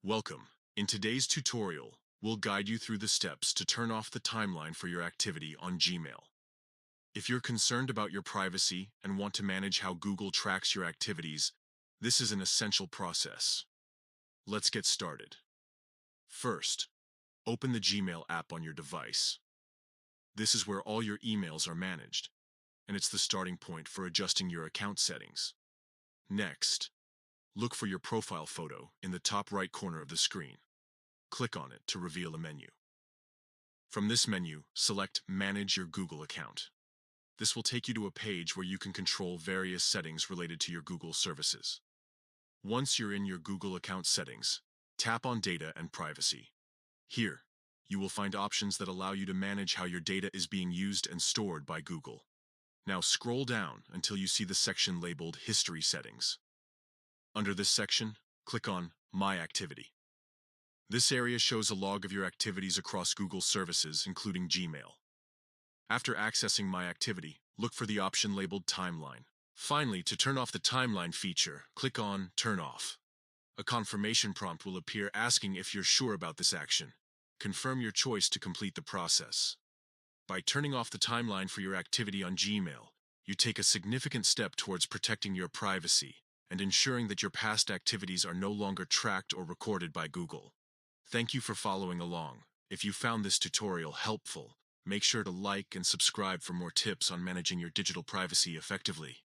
Welcome. In today's tutorial, we'll guide you through the steps to turn off the timeline for your activity on Gmail. If you're concerned about your privacy and want to manage how Google tracks your activities, this is an essential process. Let's get started. First, open the Gmail app on your device. This is where all your emails are managed, and it's the starting point for adjusting your account settings. Next, look for your profile photo in the top right corner of the screen. Click on it to reveal a menu. From this menu, select Manage your Google account. This will take you to a page where you can control various settings related to your Google services. Once you're in your Google account settings, tap on Data and Privacy. Here, you will find options that allow you to manage how your data is being used and stored by Google. Now scroll down until you see the section labeled History Settings. Under this section, click on My Activity. This area shows a log of your activities across Google services, including Gmail. After accessing My Activity, look for the option labeled Timeline. Finally, to turn off the timeline feature, click on Turn Off. A confirmation prompt will appear asking if you're sure about this action. Confirm your choice to complete the process. By turning off the timeline for your activity on Gmail, you take a significant step towards protecting your privacy and ensuring that your past activities are no longer tracked or recorded by Google. Thank you for following along. If you found this tutorial helpful, make sure to like and subscribe for more tips on managing your digital privacy effectively.